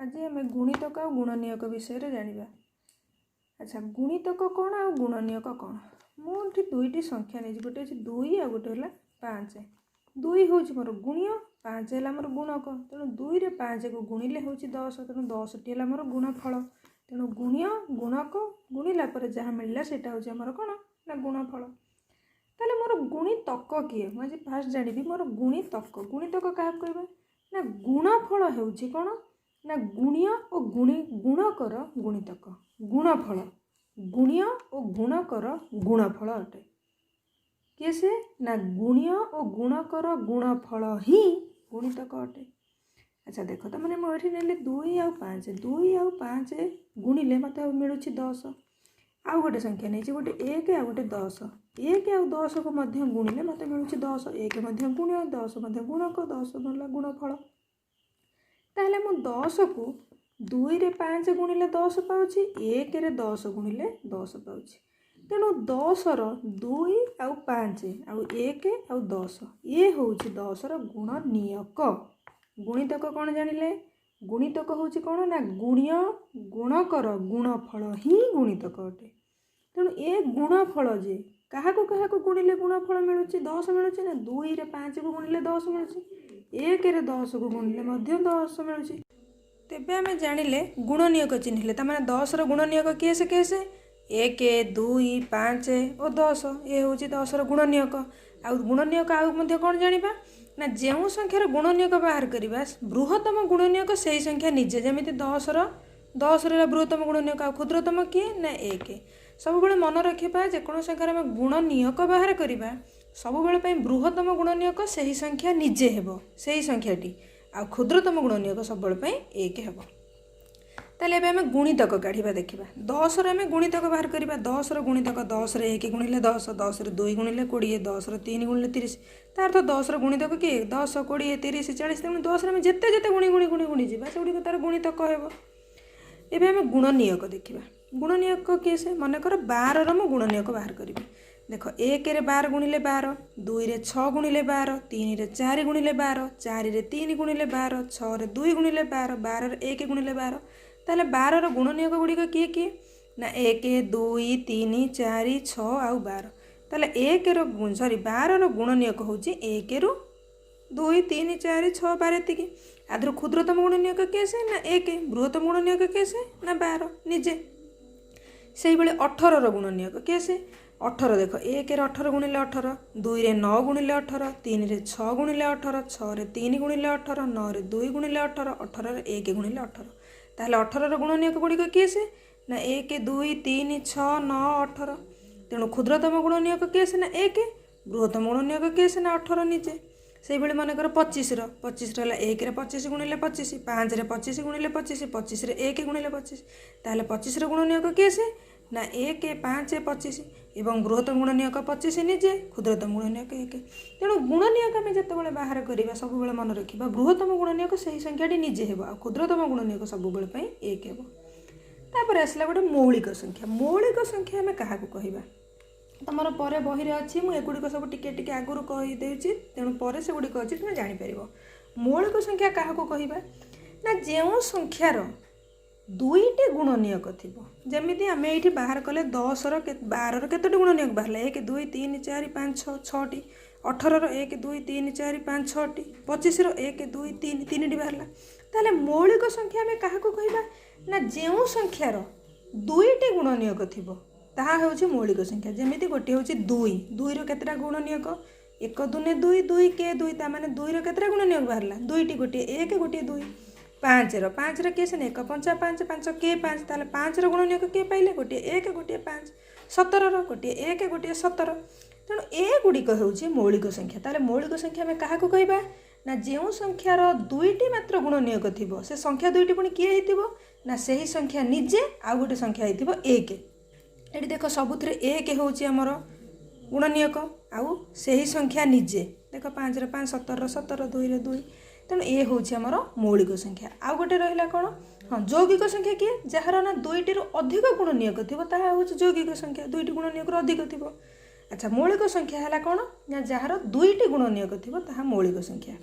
आज आम गुणितक और गुणनीयक विषय रे जानिबा। अच्छा गुणितक कौन आ गुणनीयक कौन। मुझे दुईटी संख्या नहीं गोटे अच्छे 2 आ गोटे है 5। 2 हूँ मोर गुणीय 5 है मोर गुणक तेणु 2 रे 5 को गुणिले हूँ 10 तेणु 10 टी है मोर गुणफल तेणु गुणीय गुणक गुणिला जहाँ मिलला सेटा हूँ आमर कौन ना गुणफल। ताले मोर गुणितक किए मुझे फास्ट जानी मोर गुणितक क्या कहबा ना गुणफल हूँ कौन ना गुणीय और गुणकर गुणितक गुणफल गुणीय और गुणकर गुणफल अटे किए से ना गुणीय और गुणकर गुणफल ही गुणितक अटे। अच्छा देख तो मैंने मुझे ने 2 आ 5 2 आ 5 गुणिले मत मिलूँ 10 आउ गोटे संख्या नहीं गोटे 1 आ गोटे 10 1 आ 10 को मध्य गुणिले मत मिलूँ 10 1 मध्य गुण्य 10 मध्य गुणक 10 मिलला गुणफल। ताहले मु 10 को 2 रे 5 गुणिले 10 पाउछि 1 रे 10 गुणिले 10 पाउछि तेणु 10 रो 2 आउ 5 आउ 1 आउ 10 ये होउछि 10 रो गुणनीयक। गुणितक कौन जानिले गुणितक होउछि कौन ना गुणीय गुणकर गुणफल ही गुणितक अटे। तेणु ए गुणफल जे काहाको काहाको गुणिले गुणफल मिलुछि 10 मिलुछि ना 2 रे 5 को गुणिले 10 मिलुछि 1 रे 10 को गुणिले मध्य 10 मिलुछि। तेबे आमे जानिले गुणनीयक चिन्हिले तामाने 10 रो गुणनीयक केसे केसे 1 2 5 और 10 ये होउछि 10 रो गुणनीयक। आ गुणनीयक आउ मध्य कोन जानिबा ना जेउ संख्यार गुणनीयक बाहर करिबा बृहत्तम गुणनीयक सेही संख्या निजे जेमिति 10 रो बृहत्तम गुणनीयक आ क्षुद्रतम किए ना 1 सब बेले मन रखिबा जेकोन संख्यार आमे गुणनीयक बाहर करिबा सब बेले बृहत्तम गुणनीयक सेही संख्या निजे हेबो सेही संख्याटी आ क्षुद्रतम गुणनीयक सब बेले 1 हेबो। ताले एबे आमे गुणितक काढिबा देखिबा 10 रे आमे गुणितक बाहर करिबा 10 रो गुणितक 10 रे 1 गुणिले 10 10 रे 2 गुणिले 20 10 रे 3 गुणिले 30 तार तो 10 रो गुणितक कि 10 20 30 40 तेणु 10 रे आमे जेते जेते गुणी गुणी गुणी गुणी जिबा सेउडी तार गुणितक हेबो। एबे आमे गुणनीयक देखिबा गुणनीयक केसे मन कर 12 रो मु गुणनीयक बाहर करिबी देख 1 रे 12 गुणिले 12 2 रे 6 गुणिले 12 3 रे 4 गुणिले 12 4 रे 3 गुणिले 12 6 रे 2 गुणिले 12 12 रे 1 गुणिले 12 ताले 12 रो गुणनीयक गुड़िक किए किए ना 1 2 3 4 6 आउ 12 ताले 1 रो सॉरी 12 रो गुणनीयक होउची 1 रो 2 3 4 6 12 एतिकी आदर क्षुद्रतम गुणनीयक केसे ना 1 बृहत्तम गुणनीयक केसे ना 12 निजे सेही बेले 18 रो गुणनीयक केसे 18 देख 1 रे 18 गुणिले 18 2 रे 9 गुणिले 18 3 रे 6 गुणिले 18 6 रे 3 गुणिले 18 9 रे 2 गुणिले 18 18 रे 1 गुणिले 18 ताहले 18 रो गुणनीयक गुड़िक किएसे ना 1 2 3 6 9 18 तेणु क्षुद्रतम गुणनीयक किएसे ना 1 बृहत्तम गुणनीयक किएसे ना 18 निजे से भाई मनकर 25 रो 1 रे 25 गुणिले 25 5 रे 25 गुणिले 25 25 रे 1 गुणिले 25 ताहले 25 रो गुणनीयक किएसे ना 1 5 25 एवं बृहत्तम गुणनीयक 25 निजे क्षुद्रतम गुणनीयक 1 तेणु गुणनीयक आम जिते बाहर करवा सब बेले मन रखा बृहत्तम गुणनीयक से संख्याटी निजे हेब आ क्षुद्रतम गुणनीयक सब बेले 1 हेब। तापर आसला गोटे मौलिक संख्या आम क्या कहवा तुमर पर बही अच्छी मुझे एगुड़िक सब टिके आगुरी कहीदे तेणु पर से गुड़िक अच्छी तुम जापर मौलिक संख्या क्या कहवा ना जो संख्यार 2टी गुणनीयक थी जमी आम ये बाहर कले 10 रो 12 रो केतोटी गुणनीयक बाहर 1 2 3 4 5 6 6टी 18 रो 1 2 3 4 5 6टी 25 रो 1 2 3 3टी बाहर ताले मौलिक संख्या आम क्या कहवा ना जो संख्यार 2टी गुणनीयक थी ताहा होउछि मौलिक संख्या जमीती गोटे होउछि 2 2 रो केतरा गुणनीयक 1 2 2 2 के 2 ता माने 2 रो केतरा गुणनीयक बाहरला 2टी गोटे 1 गोटे 2 5 रो केसे 1 5 5 5 के 5 ताले 5 रो गुणनीयक के पाइले गोटे 1 गोटे 5 17 रो गोटे 1 गोटे 17 तेणु ए गुड़िक होउछि मौलिक संख्या ताले मौलिक संख्या में क्या कहवा ना जो संख्यार 2टी मात्र गुणनीयक थिबो से संख्या 2टी पुणी किए हेतिबो ना सही संख्या निजे आ गोटे संख्या हेतिबो 1 ये देख सबुथ 1 हूँ आमर गुणनीयक आउ से ही संख्या निजे देख 5 रे 5 17 रो 17 2 रे 2 तेणु ये हूँ आमर मौलिक संख्या आउ गोटे रहा कौन हाँ यौगिक संख्या किए जार ना 2टी अधिक गुणनीयक थी ताहा हूँ यौगिक संख्या 2टी गुणनीयक अधिक थी। अच्छा मौलिक संख्या है कौन ना जार 2टी गुणनीयक थी ताहा मौलिक संख्या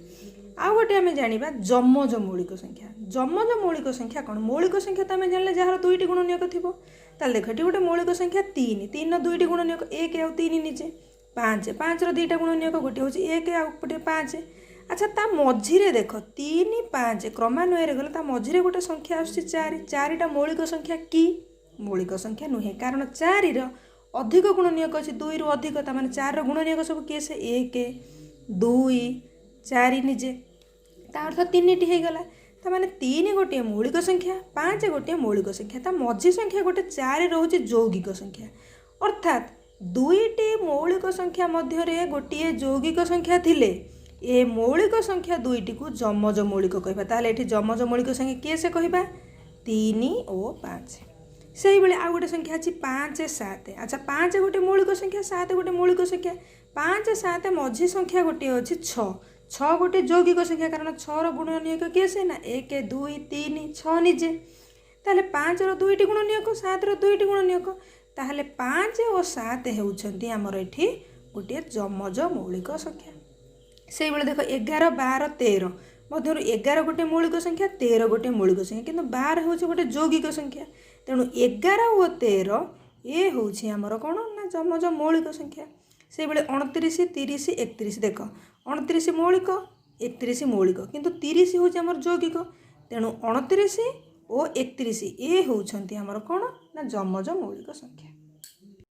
आउ गोटे आम जाना जमज मौलिक संख्या। जमज मौलिक संख्या कौन? मौलिक संख्या तो आम जान जार दुईट गुणनीयक थी। ताल देख ये गोटे मौलिक संख्या 3 3 दुईट गुणनीयक 1 आउ 3 निजे 5 5 दुईटा गुणनीयक गोटे हूँ 1 आउ गोटे 5। अच्छा ता मझिरे देख 3 5 क्रमान्वय गले मझिरे गोटे संख्या आस 4 4टा मौलिक संख्या कि मौलिक संख्या नुहे कारण 4 अधिक गुणनीयक अच्छे 2 रु अधिक तार 4 गुणनीयक सब किए से 1 2 4 निजे ता अर्थ 3 टी गला ताने 3 गोटे मौलिक संख्या 5 गोटे मौलिक संख्या ता मझी संख्या गोटे 4 रोचे यौगिक संख्या अर्थात दुईटी मौलिक संख्या मध्य गोटे यौगिक संख्या थिले ए मौलिक संख्या दुईटी को जमज मौलिक कहबा। ताले एठी जमज मौलिक संख्या किए से कहबा 3 और 5। से बेले आ गोटे संख्या अच्छी 5 7। अच्छा 5 गोटे मौलिक संख्या 7 गोटे मौलिक संख्या 5 7 मझी संख्या गोटे अच्छी 6 6 गोटे यौगिक संख्या कारण 6 गुणनीयक किए से ना 1 2 3 6 निजे ताले 5 दुईटी गुणनीयक 7 दुईटी गुणनीयक ताहले 5 और 7 होउछंती हमर एठी गोटे जमज मौलिक संख्या। से बेले देख 11 12 13 मध्य 11 गोटे मौलिक संख्या 13 गोटे मौलिक संख्या किंतु 12 हूँ गोटे यौगिक संख्या तेणु 11 और 13 ये हूँ आमर कौन ना जमज मौलिक संख्या। से बेले 29 30 31 देख 29 मौलिक 31 मौलिक किंतु 30 हूँ आमर यौगिक तेणु 29 और 31 ये होउछंती आमर कौन ना जमज मौलिक संख्या।